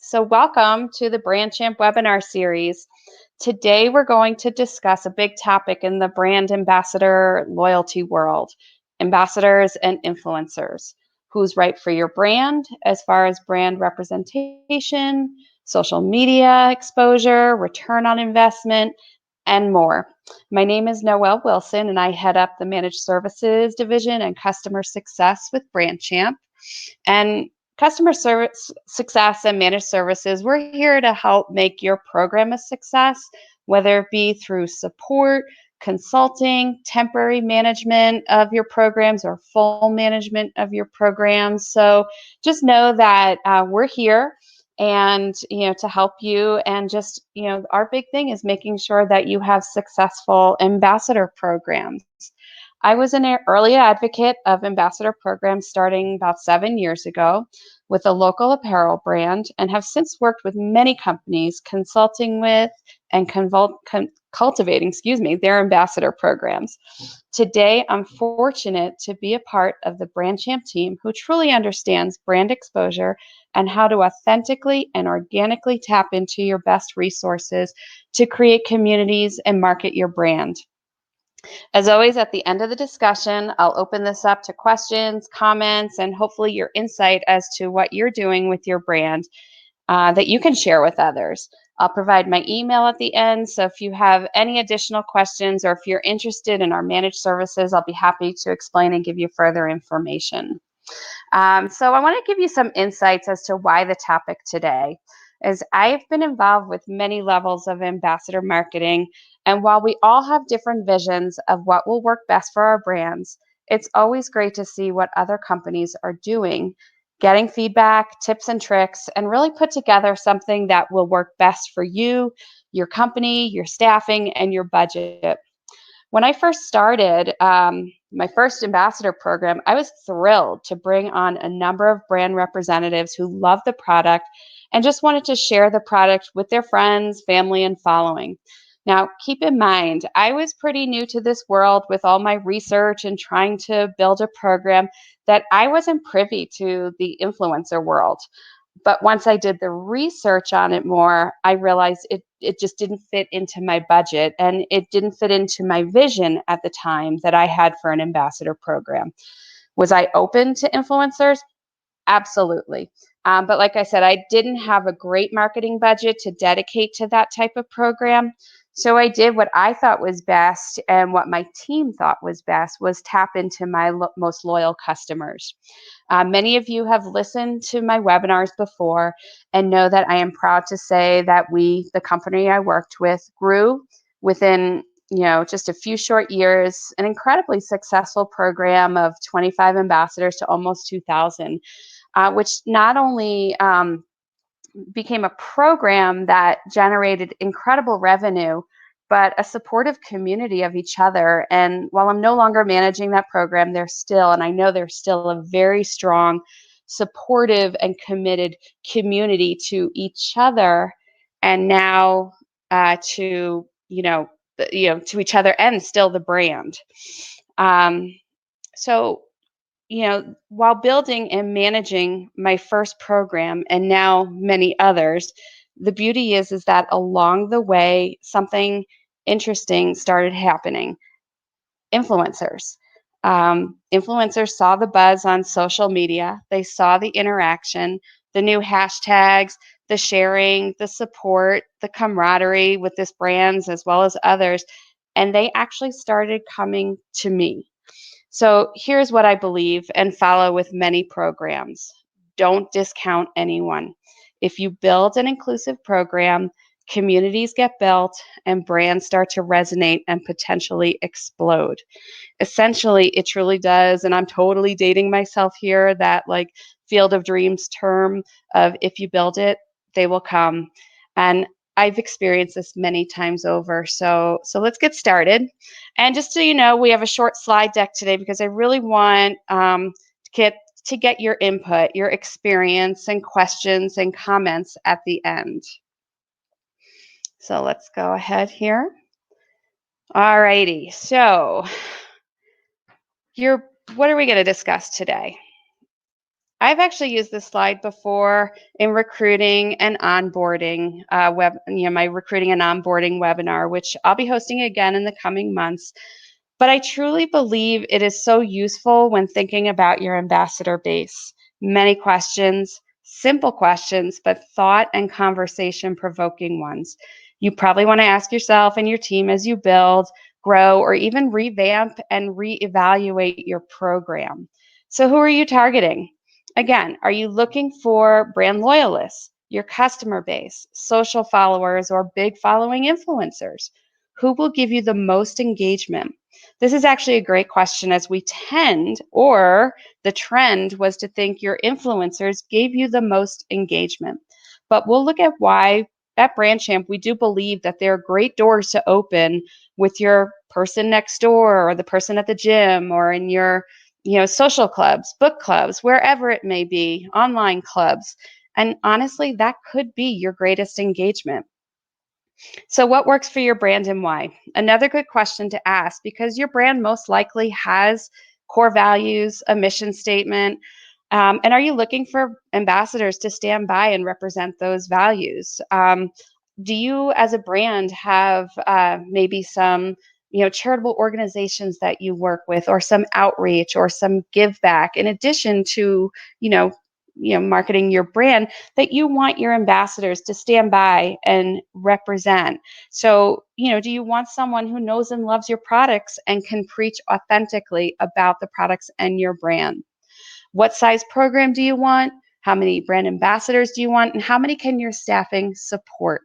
So welcome to the BrandChamp webinar series. Today we're going to discuss a big topic in the brand ambassador loyalty world, ambassadors and influencers. Who's right for your brand as far as brand representation, social media exposure, return on investment, and more. My name is Noelle Wilson, and I head up the Managed Services Division and Customer Success with BrandChamp. And customer service success and managed services, we're here to help make your program a success, whether it be through support, consulting, temporary management of your programs, or full management of your programs. So just know that we're here and to help you, and just our big thing is making sure that you have successful ambassador programs. I was an early advocate of ambassador programs starting about 7 years ago with a local apparel brand, and have since worked with many companies consulting with and cultivating, their ambassador programs. Today, I'm fortunate to be a part of the BrandChamp team who truly understands brand exposure and how to authentically and organically tap into your best resources to create communities and market your brand. As always, at the end of the discussion, I'll open this up to questions, comments, and hopefully your insight as to what you're doing with your brand that you can share with others. I'll provide my email at the end, so if you have any additional questions or if you're interested in our managed services, I'll be happy to explain and give you further information. So I want to give you some insights as to why the topic today is I've been involved with many levels of ambassador marketing, and while we all have different visions of what will work best for our brands, it's always great to see what other companies are doing, getting feedback, tips and tricks, and really put together something that will work best for you, your company, your staffing, and your budget. When I first started my first ambassador program, I was thrilled to bring on a number of brand representatives who loved the product and just wanted to share the product with their friends, family, and following. Now, keep in mind, I was pretty new to this world with all my research and trying to build a program that I wasn't privy to the influencer world. But once I did the research on it more, I realized it just didn't fit into my budget, and it didn't fit into my vision at the time that I had for an ambassador program. Was I open to influencers? Absolutely. But like I said, I didn't have a great marketing budget to dedicate to that type of program. So I did what I thought was best, and what my team thought was best was tap into my most loyal customers. Many of you have listened to my webinars before and know that I am proud to say that the company I worked with, grew within just a few short years, an incredibly successful program of 25 ambassadors to almost 2,000, which not only became a program that generated incredible revenue, but a supportive community of each other. And while I'm no longer managing that program, and I know there's still a very strong, supportive, and committed community to each other, and now to each other and still the brand. So while building and managing my first program and now many others, the beauty is that along the way, something interesting started happening. Influencers. Influencers saw the buzz on social media. They saw the interaction, the new hashtags, the sharing, the support, the camaraderie with this brands as well as others, and they actually started coming to me. So here's what I believe and follow with many programs. Don't discount anyone. If you build an inclusive program, communities get built and brands start to resonate and potentially explode. Essentially, it truly does, and I'm totally dating myself here, that like field of dreams term of if you build it, they will come. And I've experienced this many times over. So let's get started. And just so you know, we have a short slide deck today because I really want to get your input, your experience, and questions and comments at the end. So let's go ahead here. All righty. So what are we going to discuss today? I've actually used this slide before in recruiting and onboarding my recruiting and onboarding webinar, which I'll be hosting again in the coming months. But I truly believe it is so useful when thinking about your ambassador base. Many questions, simple questions, but thought and conversation provoking ones. You probably want to ask yourself and your team as you build, grow, or even revamp and reevaluate your program. So, who are you targeting? Again, are you looking for brand loyalists, your customer base, social followers, or big following influencers? Who will give you the most engagement? This is actually a great question, as we tend, or the trend was to think your influencers gave you the most engagement. But we'll look at why at BrandChamp we do believe that there are great doors to open with your person next door or the person at the gym or in your social clubs, book clubs, wherever it may be, online clubs. And honestly, that could be your greatest engagement. So, what works for your brand and why? Another good question to ask, because your brand most likely has core values, a mission statement. And are you looking for ambassadors to stand by and represent those values? Do you, as a brand, have maybe some charitable organizations that you work with, or some outreach, or some give back, in addition to you know marketing your brand, that you want your ambassadors to stand by and represent? So, do you want someone who knows and loves your products and can preach authentically about the products and your brand? What size program do you want? How many brand ambassadors do you want? And how many can your staffing support?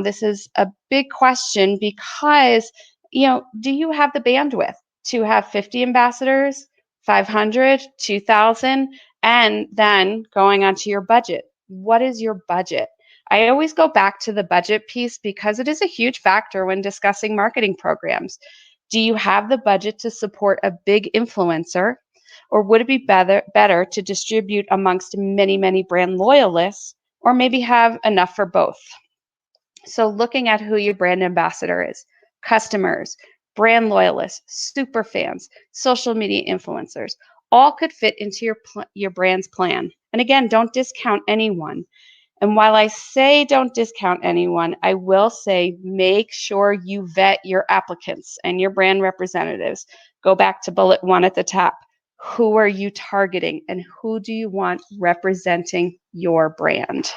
This is a big question because, do you have the bandwidth to have 50 ambassadors, 500, 2,000? And then going on to your budget. What is your budget? I always go back to the budget piece because it is a huge factor when discussing marketing programs. Do you have the budget to support a big influencer? Or would it be better to distribute amongst many, many brand loyalists, or maybe have enough for both? So, looking at who your brand ambassador is: customers, brand loyalists, super fans, social media influencers, all could fit into your brand's plan. And again, don't discount anyone. And while I say don't discount anyone, I will say make sure you vet your applicants and your brand representatives. Go back to bullet one at the top. Who are you targeting, and who do you want representing your brand?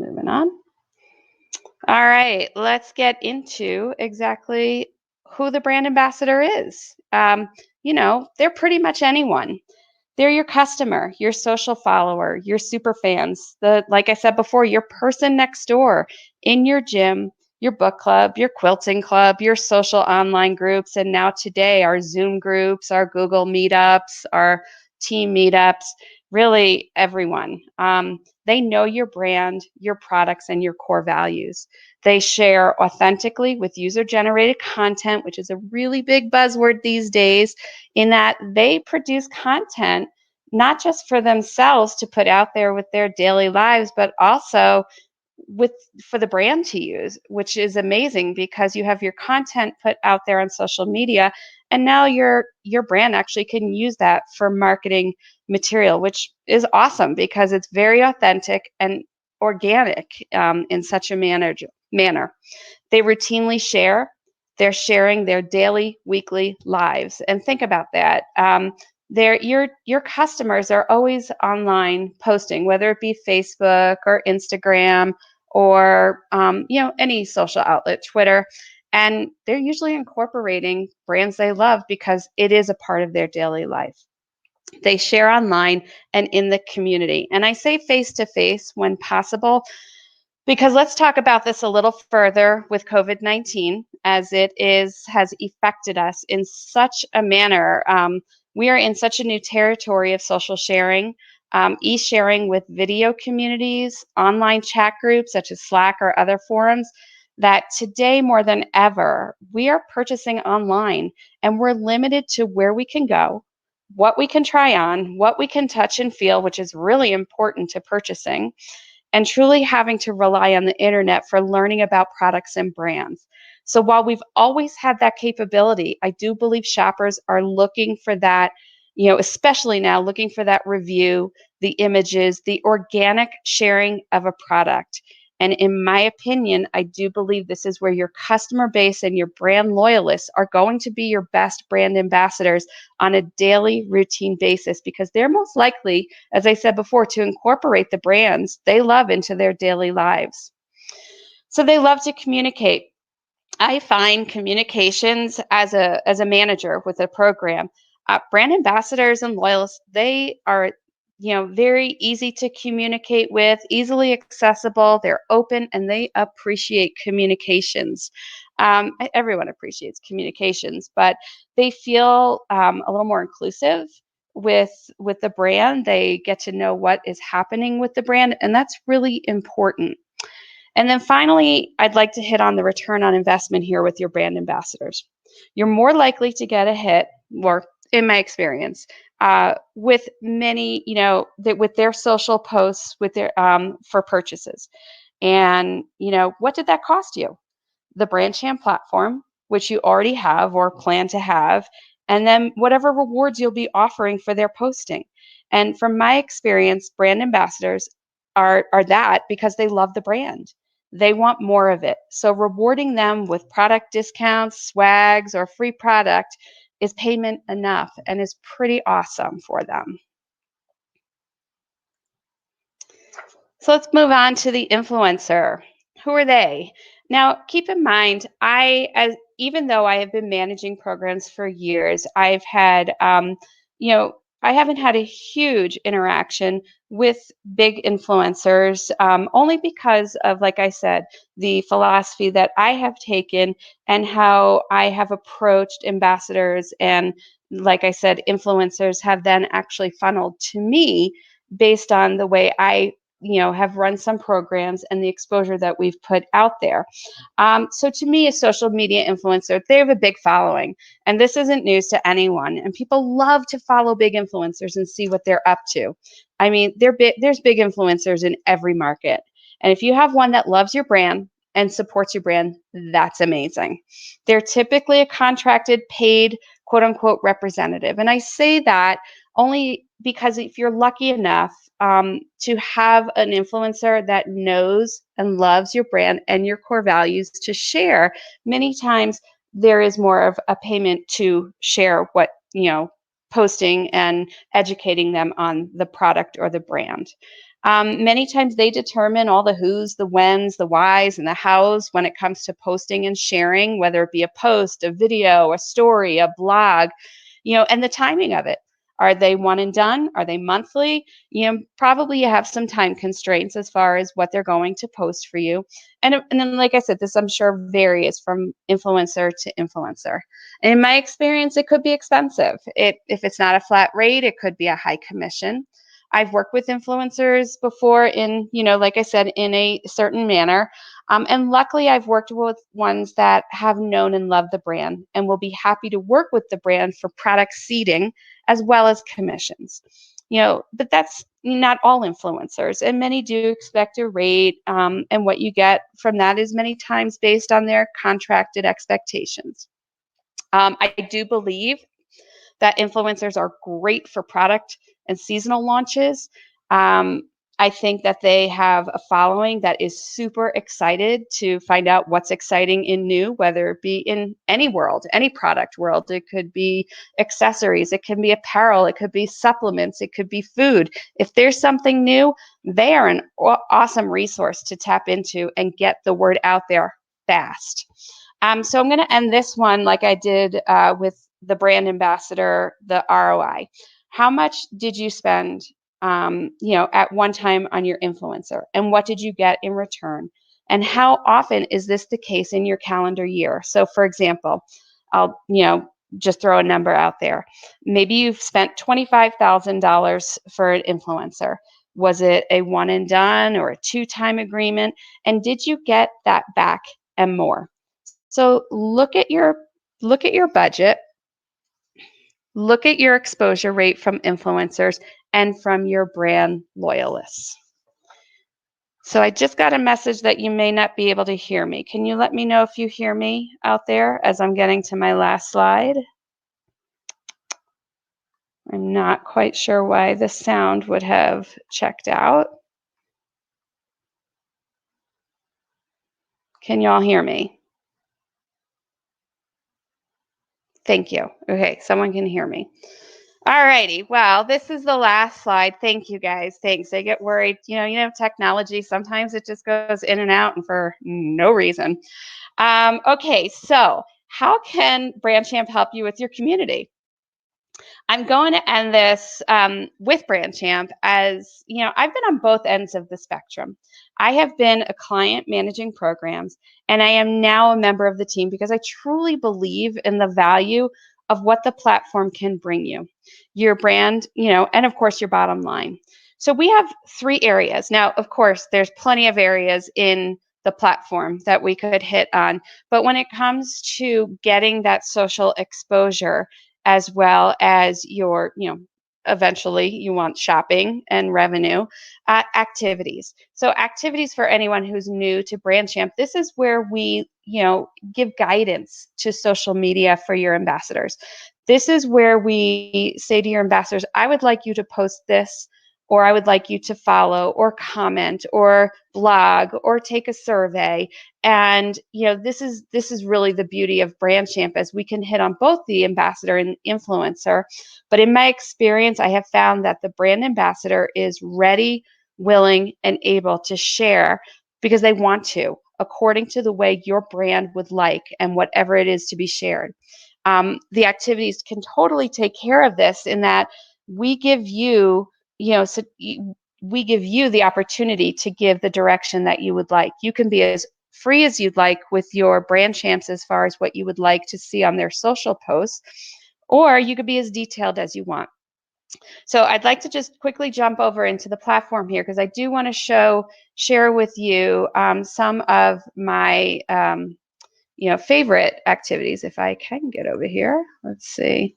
Moving on. All right, let's get into exactly who the brand ambassador is. They're pretty much anyone. They're your customer, your social follower, your super fans, like I said before, your person next door in your gym, your book club, your quilting club, your social online groups, and now today our Zoom groups, our Google meetups, our team meetups, really everyone. They know your brand, your products, and your core values. They share authentically with user-generated content, which is a really big buzzword these days, in that they produce content not just for themselves to put out there with their daily lives, but also for the brand to use, which is amazing because you have your content put out there on social media, and now your brand actually can use that for marketing material, which is awesome because it's very authentic and organic in such a manner. They routinely share. They're sharing their daily, weekly lives. And think about that. Your customers are always online posting, whether it be Facebook or Instagram or any social outlet, Twitter. And they're usually incorporating brands they love because it is a part of their daily life. They share online and in the community. And I say face to face when possible, because let's talk about this a little further with COVID-19, as has affected us in such a manner. We are in such a new territory of social sharing, e-sharing with video communities, online chat groups such as Slack or other forums, that today more than ever, we are purchasing online, and we're limited to where we can go, what we can try on, what we can touch and feel, which is really important to purchasing, and truly having to rely on the internet for learning about products and brands. So while we've always had that capability, I do believe shoppers are looking for that especially now looking for that review, the images, the organic sharing of a product. And in my opinion, I do believe this is where your customer base and your brand loyalists are going to be your best brand ambassadors on a daily routine basis, because they're most likely, as I said before, to incorporate the brands they love into their daily lives. So they love to communicate. I find communications as a manager with a program, brand ambassadors and loyalists, they are very easy to communicate with, easily accessible. They're open and they appreciate communications. Everyone appreciates communications, but they feel a little more inclusive with the brand. They get to know what is happening with the brand, and that's really important. And then finally, I'd like to hit on the return on investment here with your brand ambassadors. You're more likely to get a hit, or in my experience, with many, with their social posts, with their for purchases. And what did that cost you? The BrandChamp platform, which you already have or plan to have, and then whatever rewards you'll be offering for their posting. And from my experience, brand ambassadors are that because they love the brand. They want more of it. So rewarding them with product discounts, swags, or free product is payment enough and is pretty awesome for them. So let's move on to the influencer. Who are they? Now, keep in mind, even though I have been managing programs for years, I've had, I haven't had a huge interaction with big influencers, only because of, like I said, the philosophy that I have taken and how I have approached ambassadors. And like I said, influencers have then actually funneled to me based on the way I have run some programs and the exposure that we've put out there. So to me, a social media influencer, they have a big following, and this isn't news to anyone. And people love to follow big influencers and see what they're up to. I mean, there's big influencers in every market. And if you have one that loves your brand and supports your brand, that's amazing. They're typically a contracted, paid, quote unquote, representative. And I say that only because if you're lucky enough to have an influencer that knows and loves your brand and your core values to share, many times there is more of a payment to share what, posting and educating them on the product or the brand. Many times they determine all the who's, the whens, the whys, and the hows when it comes to posting and sharing, whether it be a post, a video, a story, a blog, and the timing of it. Are they one and done? Are they monthly? Probably you have some time constraints as far as what they're going to post for you. And then, like I said, this I'm sure varies from influencer to influencer. And in my experience, it could be expensive. If it's not a flat rate, it could be a high commission. I've worked with influencers before in, like I said, in a certain manner. And luckily, I've worked with ones that have known and loved the brand and will be happy to work with the brand for product seeding as well as commissions. But that's not all influencers, and many do expect a rate, and what you get from that is many times based on their contracted expectations. I do believe that influencers are great for product and seasonal launches. I think that they have a following that is super excited to find out what's exciting and new, whether it be in any world, any product world. It could be accessories, it can be apparel, it could be supplements, it could be food. If there's something new, they are an awesome resource to tap into and get the word out there fast. So I'm going to end this one like I did with the brand ambassador, the ROI. How much did you spend, at one time on your influencer, and what did you get in return? And how often is this the case in your calendar year? So, for example, I'll, just throw a number out there. Maybe you've spent $25,000 for an influencer. Was it a one and done or a two-time agreement? And did you get that back and more? So look at your budget, look at your exposure rate from influencers and from your brand loyalists. So I just got a message that you may not be able to hear me. Can you let me know if you hear me out there as I'm getting to my last slide? I'm not quite sure why the sound would have checked out. Can y'all hear me? Thank you. Okay, someone can hear me. All righty. Well, this is the last slide. Thank you guys. Thanks. I get worried. Technology, sometimes it just goes in and out and for no reason. Okay, so how can BrandChamp help you with your community? I'm going to end this with BrandChamp as, I've been on both ends of the spectrum. I have been a client managing programs, and I am now a member of the team because I truly believe in the value of what the platform can bring you, your brand, and of course, your bottom line. So we have 3 areas. Now, of course, there's plenty of areas in the platform that we could hit on. But when it comes to getting that social exposure, as well as your, eventually you want shopping and revenue, activities. So activities for anyone who's new to BrandChamp, this is where we, give guidance to social media for your ambassadors. This is where we say to your ambassadors, I would like you to post this, or I would like you to follow or comment or blog or take a survey. And this is really the beauty of BrandChamp, as we can hit on both the ambassador and influencer. But in my experience, I have found that the brand ambassador is ready, willing, and able to share because they want to, according to the way your brand would like and whatever it is to be shared. The activities can totally take care of this in that we give you, so we give you the opportunity to give the direction that you would like. You can be as free as you'd like with your BrandChamps as far as what you would like to see on their social posts, or you could be as detailed as you want. So I'd like to just quickly jump over into the platform here because I do want to share with you some of my favorite activities. If I can get over here, let's see.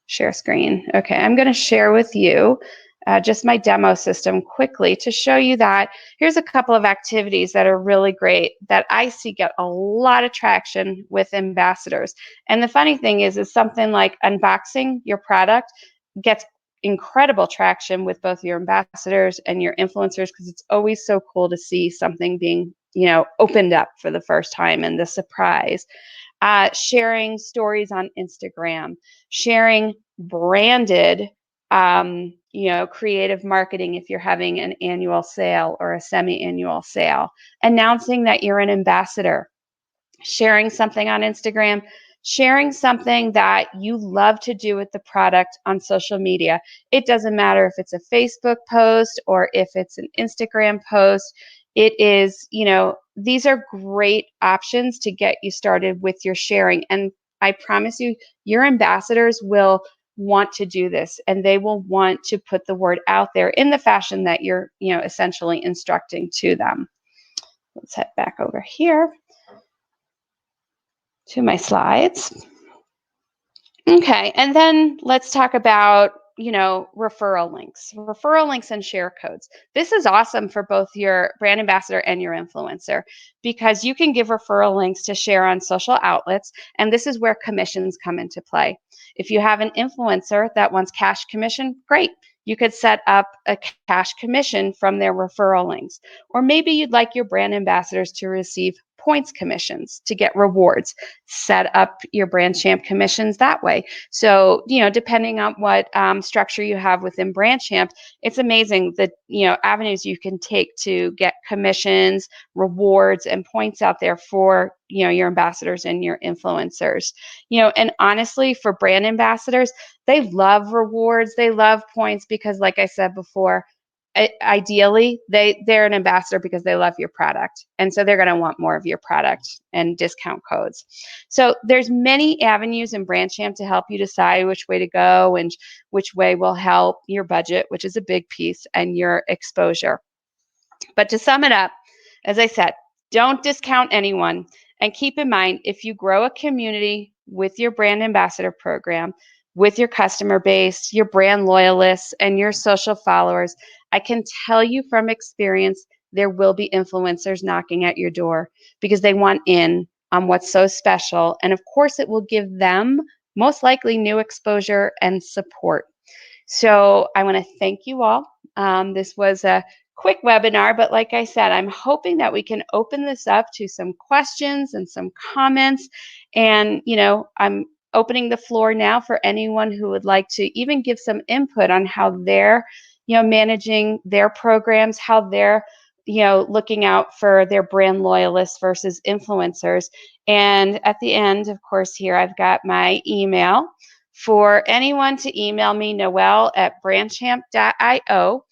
Share screen. Okay, I'm going to share with you just my demo system quickly to show you that here's a couple of activities that are really great that I see get a lot of traction with ambassadors. And the funny thing is something like unboxing your product gets incredible traction with both your ambassadors and your influencers because it's always so cool to see something being, opened up for the first time and the surprise. Sharing stories on Instagram, sharing branded, creative marketing if you're having an annual sale or a semi-annual sale, announcing that you're an ambassador, sharing something on Instagram, sharing something that you love to do with the product on social media. It doesn't matter if it's a Facebook post or if it's an Instagram post. It is, these are great options to get you started with your sharing. And I promise you, your ambassadors will want to do this and they will want to put the word out there in the fashion that you're, essentially instructing to them. Let's head back over here to my slides. Okay, and then let's talk about, referral links and share codes. This is awesome for both your brand ambassador and your influencer because you can give referral links to share on social outlets, and this is where commissions come into play. If you have an influencer that wants cash commission, great. You could set up a cash commission from their referral links. Or maybe you'd like your brand ambassadors to receive points commissions to get rewards. Set up your BrandChamp commissions that way. So, depending on what structure you have within BrandChamp, it's amazing the, avenues you can take to get commissions, rewards, and points out there for, your ambassadors and your influencers. And honestly, for brand ambassadors, they love rewards, they love points because, like I said before, ideally they're an ambassador because they love your product, and so they're going to want more of your product and discount codes. So there's many avenues in BrandChamp to help you decide which way to go and which way will help your budget, which is a big piece, and your exposure. But to sum it up, as I said, don't discount anyone, and keep in mind, if you grow a community with your brand ambassador program, with your customer base, your brand loyalists, and your social followers, I can tell you from experience, there will be influencers knocking at your door because they want in on what's so special. And of course, it will give them most likely new exposure and support. So I want to thank you all. This was a quick webinar, but like I said, I'm hoping that we can open this up to some questions and some comments. And, I'm opening the floor now for anyone who would like to even give some input on how they're, managing their programs, how they're, looking out for their brand loyalists versus influencers. And at the end, of course, here I've got my email for anyone to email me, Noelle at brandchamp.io,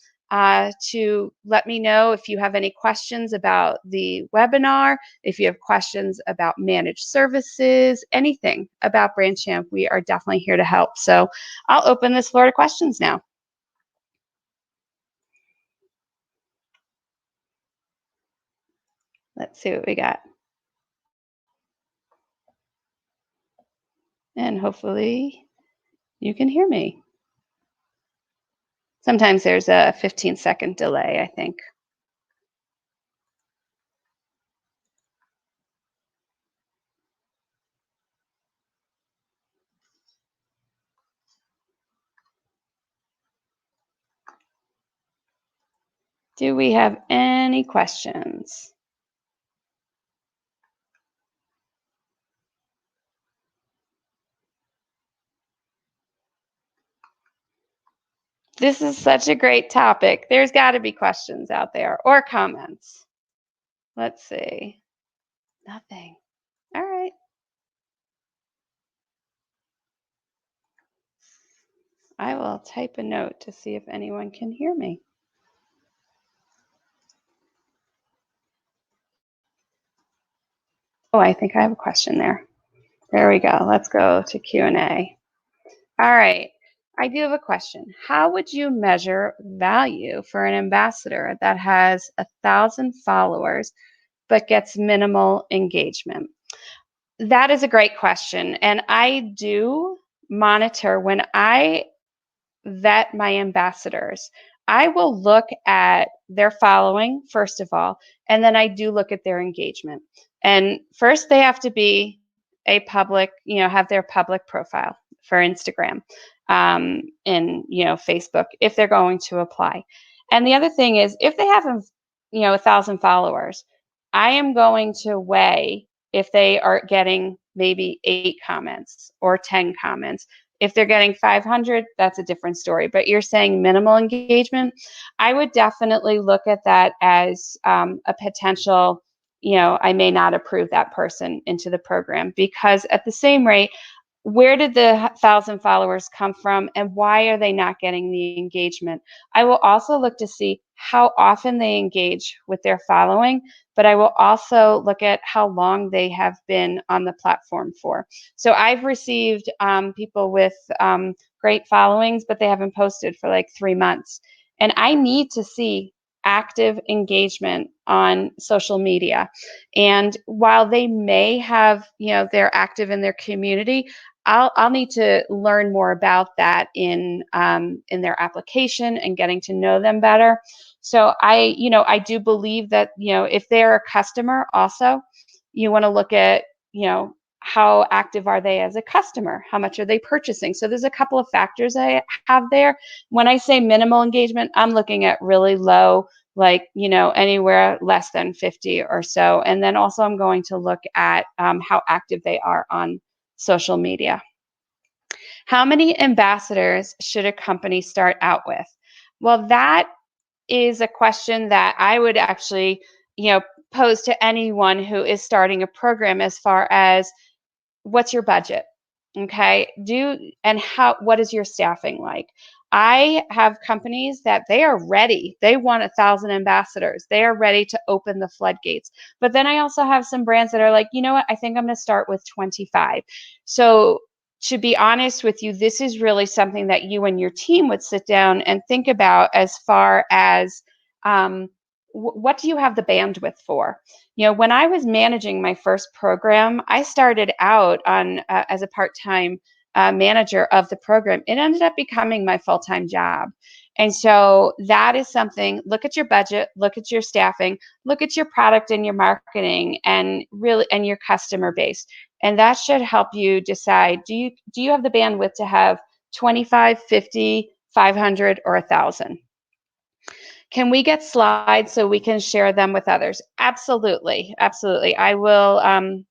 to let me know if you have any questions about the webinar, if you have questions about managed services, anything about BrandChamp. We are definitely here to help. So I'll open this floor to questions now. Let's see what we got. And hopefully you can hear me. Sometimes there's a 15-second delay, I think. Do we have any questions? This is such a great topic. There's got to be questions out there or comments. Let's see. Nothing. All right. I will type a note to see if anyone can hear me. Oh, I think I have a question there. There we go. Let's go to Q&A. All right. I do have a question. How would you measure value for an ambassador that has 1,000 followers but gets minimal engagement? That is a great question. And I do monitor when I vet my ambassadors. I will look at their following, first of all, and then I do look at their engagement. And first, they have to be a public, have their public profile for Instagram and, Facebook if they're going to apply. And the other thing is, if they have, 1,000 followers, I am going to weigh if they are getting maybe 8 comments or 10 comments. If they're getting 500, that's a different story. But you're saying minimal engagement. I would definitely look at that as a potential, I may not approve that person into the program, because at the same rate, where did the 1,000 followers come from and why are they not getting the engagement? I will also look to see how often they engage with their following, but I will also look at how long they have been on the platform for. So I've received people with great followings, but they haven't posted for like 3 months. And I need to see active engagement on social media. And while they may have, they're active in their community, I'll need to learn more about that in their application and getting to know them better. So I do believe that, if they're a customer also, you want to look at, how active are they as a customer? How much are they purchasing? So there's a couple of factors I have there. When I say minimal engagement, I'm looking at really low, like, anywhere less than 50 or so. And then also I'm going to look at how active they are on social media. How many ambassadors should a company start out with? Well, that is a question that I would actually, pose to anyone who is starting a program, as far as what's your budget? Okay. What is your staffing like? I have companies that they are ready. They want 1,000 ambassadors. They are ready to open the floodgates. But then I also have some brands that are like, you know what? I think I'm going to start with 25. So to be honest with you, this is really something that you and your team would sit down and think about, as far as what do you have the bandwidth for? When I was managing my first program, I started out on as a part-time manager of the program. It ended up becoming my full-time job. And so that is something. Look at your budget, look at your staffing, look at your product and your marketing, and your customer base. And that should help you decide, do you have the bandwidth to have 25, 50, 500, or 1,000? Can we get slides so we can share them with others? Absolutely, absolutely. I will,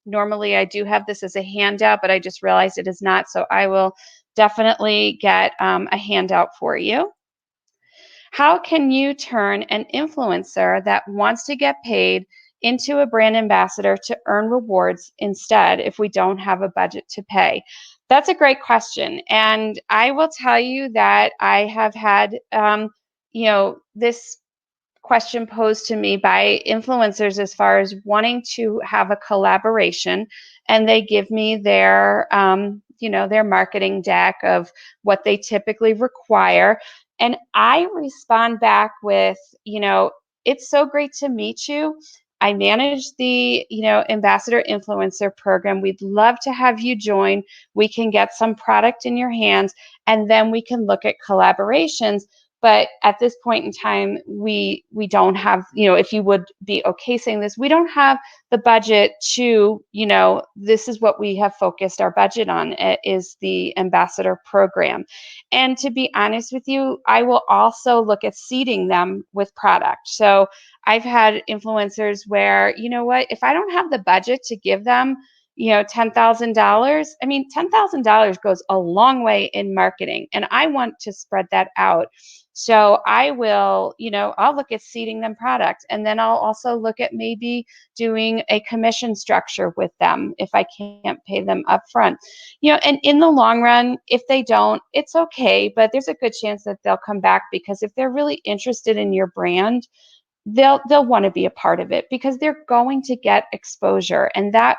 normally I do have this as a handout, but I just realized it is not, so I will definitely get a handout for you. How can you turn an influencer that wants to get paid into a brand ambassador to earn rewards instead if we don't have a budget to pay? That's a great question. And I will tell you that I have had, this question posed to me by influencers as far as wanting to have a collaboration, and they give me their marketing deck of what they typically require, and I respond back with, it's so great to meet you. I manage the, ambassador influencer program. We'd love to have you join. We can get some product in your hands, and then we can look at collaborations. But at this point in time, we don't have, if you would be okay saying this, we don't have the budget to, this is what we have focused our budget on, is the ambassador program. And to be honest with you, I will also look at seeding them with product. So I've had influencers where, you know what, if I don't have the budget to give them, $10,000, I mean, $10,000 goes a long way in marketing, and I want to spread that out. So I will, I'll look at seeding them product, and then I'll also look at maybe doing a commission structure with them if I can't pay them upfront. And in the long run, if they don't, it's okay, but there's a good chance that they'll come back, because if they're really interested in your brand, they'll want to be a part of it, because they're going to get exposure, and that,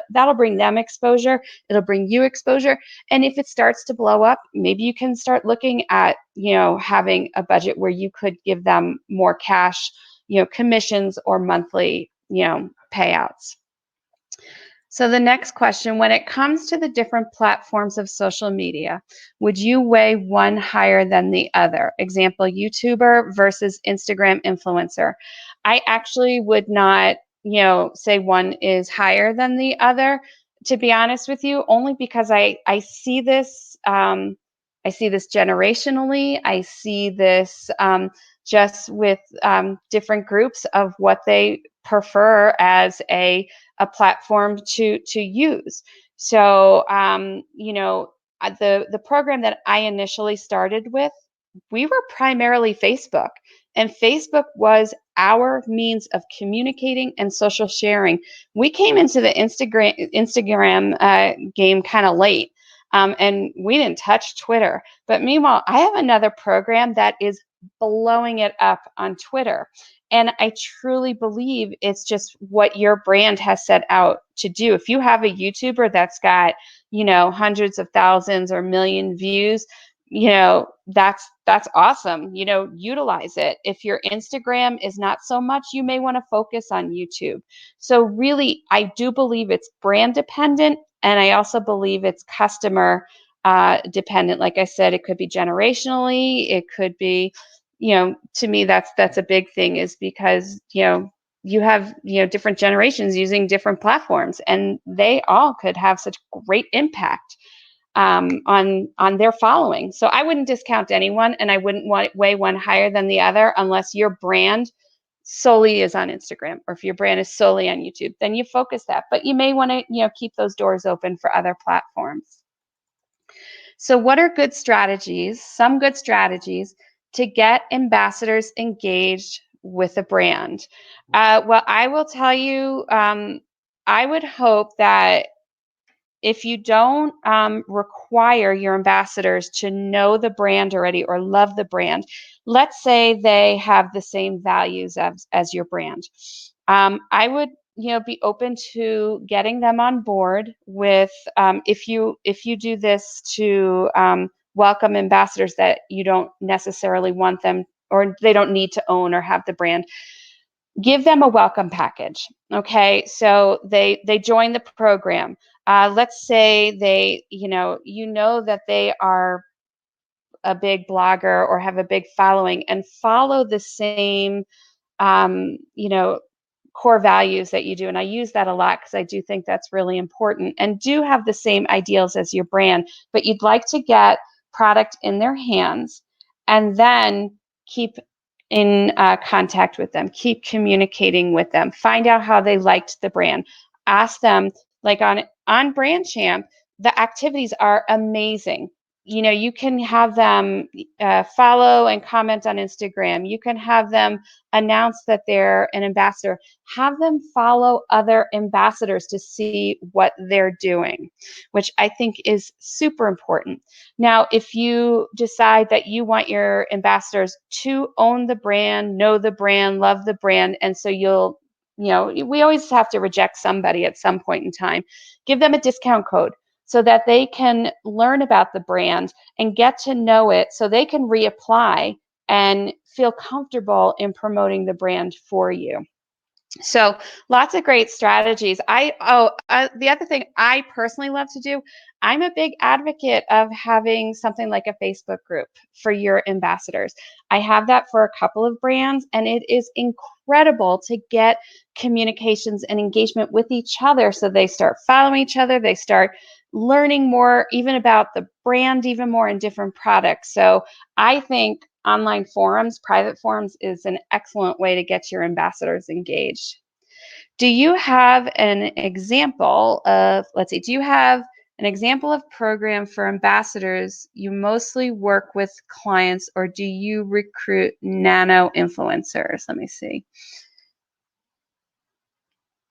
that'll bring them exposure, it'll bring you exposure. And if it starts to blow up, maybe you can start looking at, having a budget where you could give them more cash, commissions or monthly, payouts. So the next question, when it comes to the different platforms of social media, would you weigh one higher than the other? Example, YouTuber versus Instagram influencer. I actually would not, say one is higher than the other, to be honest with you, only because I see this, I see this generationally. I see this just with different groups of what they prefer as a platform to use. So, the program that I initially started with, we were primarily Facebook, and Facebook was our means of communicating and social sharing. We came into the Instagram game kind of late, and we didn't touch Twitter. But meanwhile, I have another program that is blowing it up on Twitter. And I truly believe it's just what your brand has set out to do. If you have a YouTuber that's got, hundreds of thousands or million views, that's awesome. Utilize it. If your Instagram is not so much, you may want to focus on YouTube. So really, I do believe it's brand dependent, and I also believe it's customer dependent. Like I said, it could be generationally, it could be, to me, that's a big thing, is because, you have, different generations using different platforms, and they all could have such great impact on their following. So I wouldn't discount anyone, and I wouldn't weigh one higher than the other unless your brand solely is on Instagram, or if your brand is solely on YouTube, then you focus that. But you may want to, keep those doors open for other platforms. So what are good strategies, some good strategies to get ambassadors engaged with a brand? Well, I will tell you, I would hope that if you don't require your ambassadors to know the brand already or love the brand, let's say they have the same values as your brand. I would, be open to getting them on board with, if you do this to welcome ambassadors that you don't necessarily want them, or they don't need to own or have the brand, give them a welcome package. Okay, so they join the program. Let's say they, that they are a big blogger or have a big following, and follow the same, um, you know, core values that you do. And I use that a lot because I do think that's really important, and do have the same ideals as your brand, but you'd like to get product in their hands, and then keep in contact with them, keep communicating with them, find out how they liked the brand, ask them, like on BrandChamp, the activities are amazing. You know, you can have them follow and comment on Instagram. You can have them announce that they're an ambassador. Have them follow other ambassadors to see what they're doing, which I think is super important. Now, if you decide that you want your ambassadors to own the brand, know the brand, love the brand, and so you'll, you know, we always have to reject somebody at some point in time, give them a discount code so that they can learn about the brand and get to know it so they can reapply and feel comfortable in promoting the brand for you. So lots of great strategies. The other thing I personally love to do, I'm a big advocate of having something like a Facebook group for your ambassadors. I have that for a couple of brands, and it is incredible to get communications and engagement with each other. So they start following each other, they start learning more even about the brand, even more in different products. So I think online forums, private forums, is an excellent way to get your ambassadors engaged. Do you have an example of, let's see, do you have an example of program for ambassadors? You mostly work with clients, or do you recruit nano influencers? Let me see.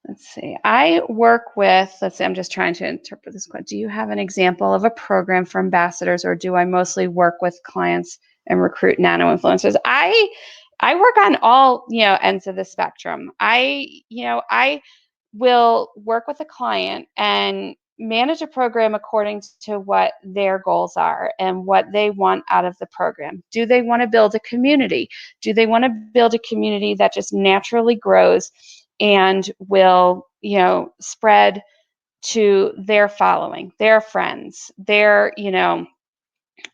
Let's see. I work with, let's see, I'm just trying to interpret this question. Do you have an example of a program for ambassadors, or do I mostly work with clients and recruit nano influencers? I work on all, you know, ends of the spectrum. I will work with a client and manage a program according to what their goals are and what they want out of the program. Do they want to build a community? Do they want to build a community that just naturally grows and will, you know, spread to their following, their friends, their, you know,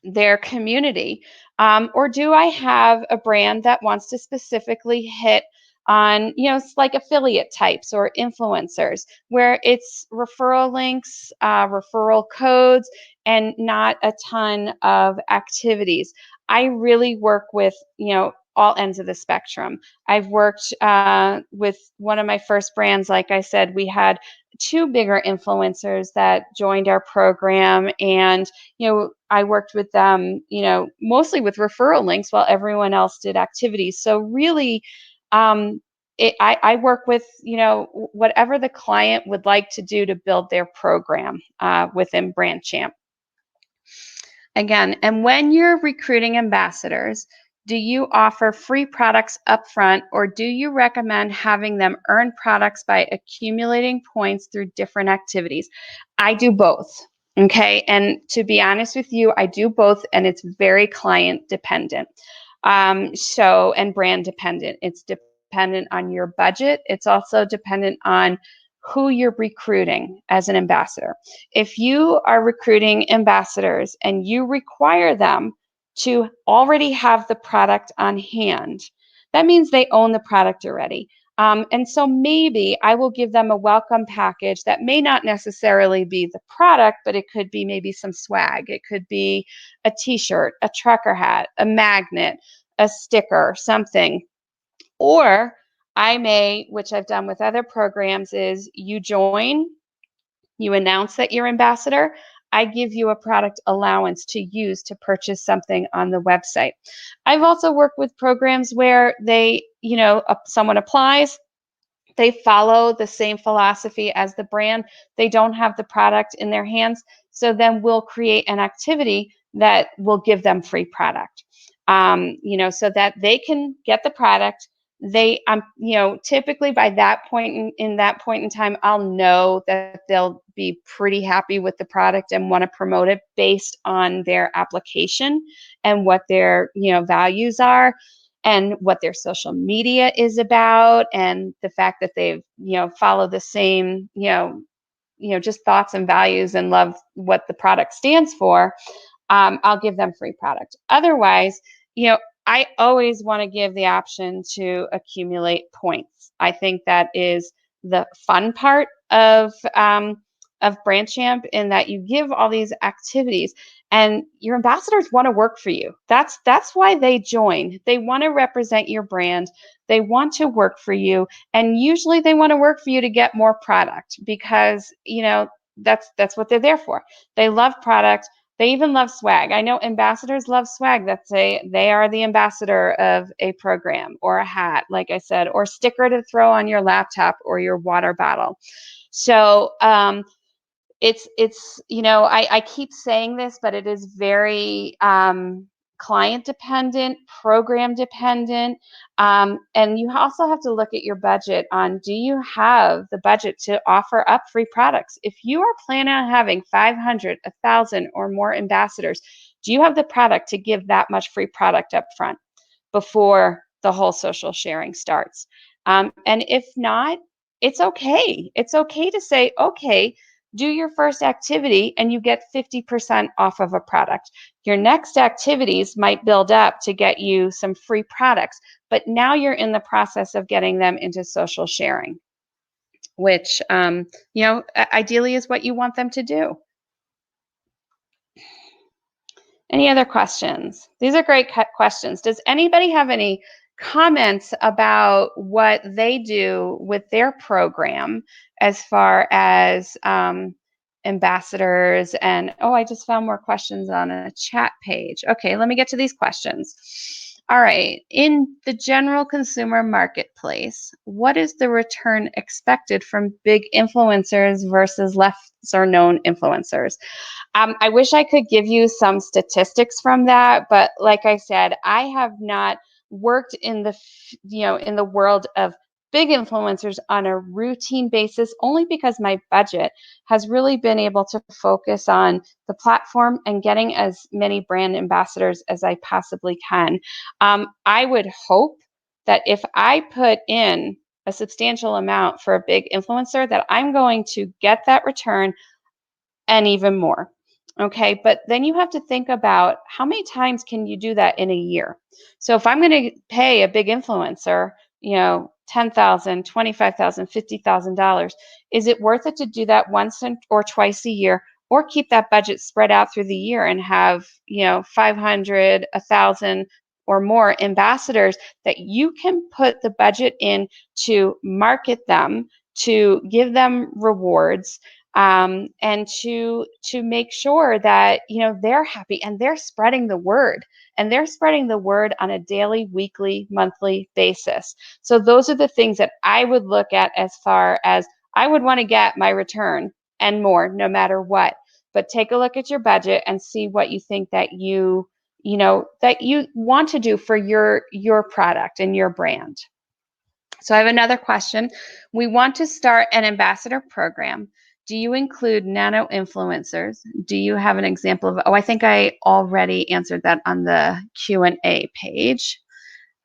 their community? Or do I have a brand that wants to specifically hit on, you know, it's like affiliate types or influencers where it's referral links, referral codes, and not a ton of activities? I really work with, you know, all ends of the spectrum. I've worked with one of my first brands. Like I said, we had two bigger influencers that joined our program, and you know, I worked with them, you know, mostly with referral links while everyone else did activities. So really, I work with, you know, whatever the client would like to do to build their program within BrandChamp. Again, and when you're recruiting ambassadors, do you offer free products upfront, or do you recommend having them earn products by accumulating points through different activities? I do both. Okay. And to be honest with you, I do both, and it's very client dependent. And brand dependent. It's dependent on your budget. It's also dependent on who you're recruiting as an ambassador. If you are recruiting ambassadors and you require them to already have the product on hand, that means they own the product already. And so maybe I will give them a welcome package that may not necessarily be the product, but it could be maybe some swag. It could be a t-shirt, a trucker hat, a magnet, a sticker, something. Or I may, which I've done with other programs, is you join, you announce that you're ambassador, I give you a product allowance to use to purchase something on the website. I've also worked with programs where they, you know, someone applies, they follow the same philosophy as the brand, they don't have the product in their hands, so then we'll create an activity that will give them free product, you know, so that they can get the product. They, you know, typically by that point in that point in time, I'll know that they'll be pretty happy with the product and want to promote it based on their application and what their, you know, values are and what their social media is about, and the fact that they've, you know, follow the same, just thoughts and values and love what the product stands for. I'll give them free product. Otherwise, you know, I always want to give the option to accumulate points. I think that is the fun part of of BrandChamp in that you give all these activities and your ambassadors want to work for you. That's why they join. They want to represent your brand. They want to work for you, and usually they want to work for you to get more product because, that's what they're there for. They love product. They even love swag. I know ambassadors love swag. They are the ambassador of a program or a hat, like I said, or sticker to throw on your laptop or your water bottle. So I keep saying this, but it is very client dependent, program dependent. And you also have to look at your budget on, do you have the budget to offer up free products? If you are planning on having 500, 1,000 or more ambassadors, do you have the product to give that much free product up front before the whole social sharing starts? And if not, it's okay. It's okay to say, okay, do your first activity and you get 50% off of a product. Your next activities might build up to get you some free products, but now you're in the process of getting them into social sharing, which, ideally is what you want them to do. Any other questions? These are great questions. Does anybody have any comments about what they do with their program as far as ambassadors? And I just found more questions on a chat page. Okay, let me get to these questions. All right, in the general consumer marketplace, what is the return expected from big influencers versus lesser known influencers? I wish I could give you some statistics from that, but like I said, I have not worked in the world of big influencers on a routine basis, only because my budget has really been able to focus on the platform and getting as many brand ambassadors as I possibly can. I would hope that if I put in a substantial amount for a big influencer, that I'm going to get that return and even more. Okay, but then you have to think about how many times can you do that in a year? So if I'm going to pay a big influencer, $10,000, $25,000, $50,000, is it worth it to do that once or twice a year, or keep that budget spread out through the year and have 500, 1,000 or more ambassadors that you can put the budget in to market them, to give them rewards, and to make sure that they're happy and they're spreading the word, and they're spreading the word on a daily, weekly, monthly basis. So those are the things that I would look at as far as I would want to get my return and more, no matter what. But take a look at your budget and see what you think that you want to do for your product and your brand. So I have another question. We want to start an ambassador program. Do you include nano influencers? Do you have an example of? I think I already answered that on the Q&A page.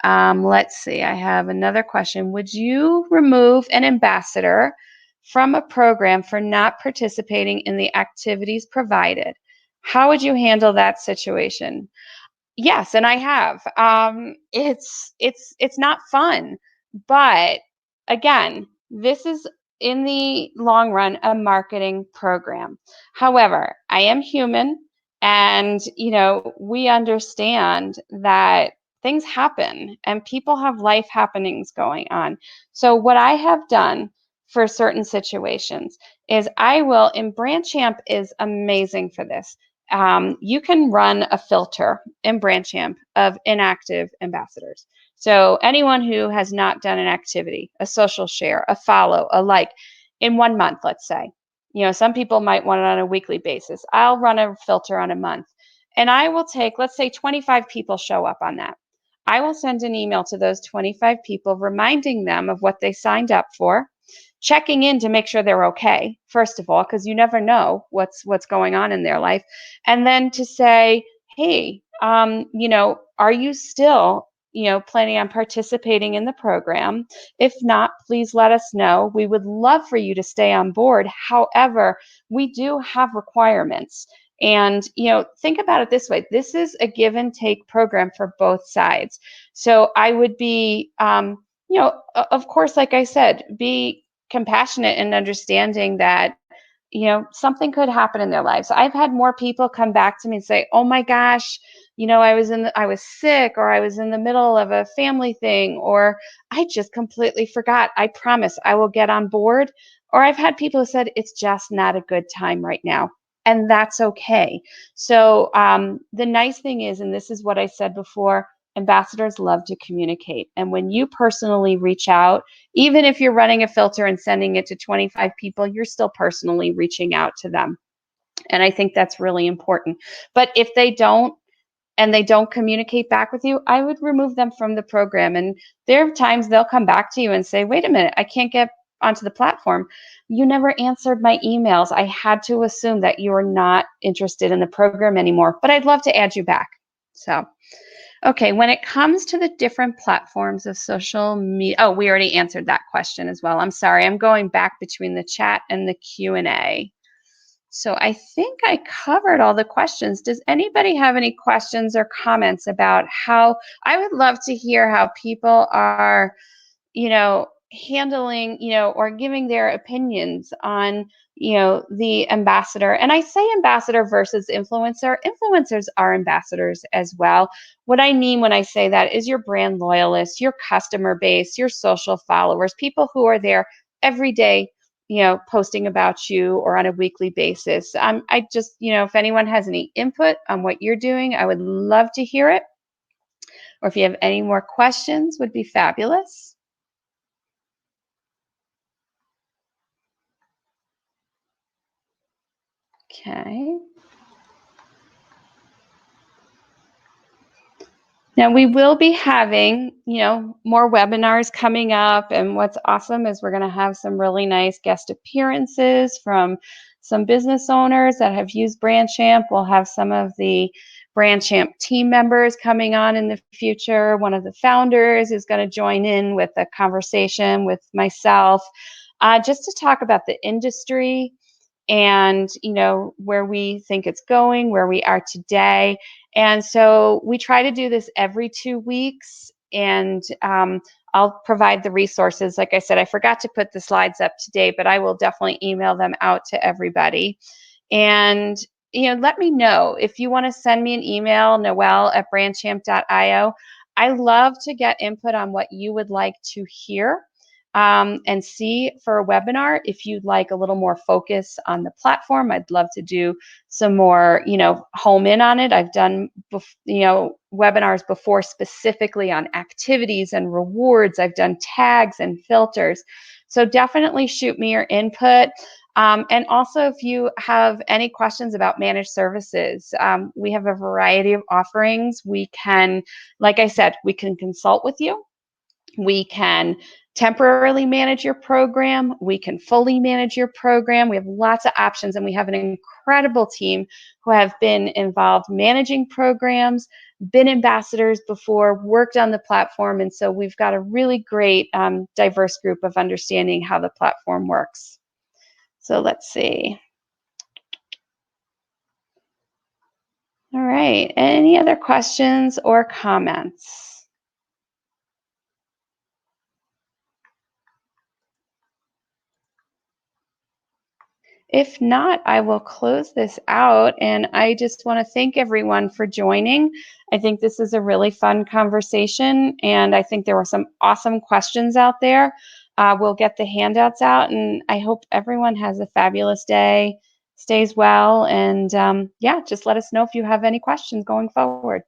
Let's see. I have another question. Would you remove an ambassador from a program for not participating in the activities provided? How would you handle that situation? Yes, and I have. It's not fun, but again, this is in the long run a marketing program. However, I am human, and we understand that things happen and people have life happenings going on. So what I have done for certain situations is and BrandChamp is amazing for this. You can run a filter in BrandChamp of inactive ambassadors. So anyone who has not done an activity, a social share, a follow, a like, in 1 month, let's say. Some people might want it on a weekly basis. I'll run a filter on a month. And I will take, let's say 25 people show up on that. I will send an email to those 25 people reminding them of what they signed up for, checking in to make sure they're okay, first of all, because you never know what's going on in their life. And then to say, hey, are you still, planning on participating in the program? If not, please let us know. We would love for you to stay on board. However, we do have requirements. And, think about it this way. This is a give and take program for both sides. So I would be, of course, like I said, be compassionate and understanding that something could happen in their lives. I've had more people come back to me and say, "Oh my gosh, I was sick, or I was in the middle of a family thing, or I just completely forgot. I promise I will get on board." Or I've had people who said, "It's just not a good time right now." And that's okay. So the nice thing is, and this is what I said before, ambassadors love to communicate. And when you personally reach out, even if you're running a filter and sending it to 25 people, you're still personally reaching out to them. And I think that's really important. But if they don't, and they don't communicate back with you, I would remove them from the program. And there are times they'll come back to you and say, "Wait a minute, I can't get onto the platform. You never answered my emails. I had to assume that you are not interested in the program anymore, but I'd love to add you back." So, okay, when it comes to the different platforms of social media, oh, we already answered that question as well. I'm sorry, I'm going back between the chat and the Q&A. So I think I covered all the questions. Does anybody have any questions or comments about how, I would love to hear how people are, handling, or giving their opinions on, the ambassador. And I say ambassador versus influencer. Influencers are ambassadors as well. What I mean when I say that is your brand loyalists, your customer base, your social followers, people who are there every day, posting about you or on a weekly basis. I just, if anyone has any input on what you're doing, I would love to hear it. Or if you have any more questions, would be fabulous. Okay. Now we will be having, more webinars coming up. And what's awesome is we're going to have some really nice guest appearances from some business owners that have used BrandChamp. We'll have some of the BrandChamp team members coming on in the future. One of the founders is going to join in with a conversation with myself, just to talk about the industry and where we think it's going, where we are today. And so we try to do this every 2 weeks, and I'll provide the resources. Like I said, I forgot to put the slides up today, but I will definitely email them out to everybody. And let me know if you want to send me an email, noelle@brandchamp.io. I love to get input on what you would like to hear and see for a webinar. If you'd like a little more focus on the platform, I'd love to do some more, home in on it. I've done, webinars before specifically on activities and rewards. I've done tags and filters. So definitely shoot me your input. And also, if you have any questions about managed services, we have a variety of offerings. We can, like I said, we can consult with you. We can temporarily manage your program. We can fully manage your program. We have lots of options, and we have an incredible team who have been involved managing programs, been ambassadors before, worked on the platform. And so we've got a really great diverse group of understanding how the platform works. So let's see. All right. Any other questions or comments? If not, I will close this out. And I just want to thank everyone for joining. I think this is a really fun conversation, and I think there were some awesome questions out there. We'll get the handouts out, and I hope everyone has a fabulous day, stays well, and yeah, just let us know if you have any questions going forward.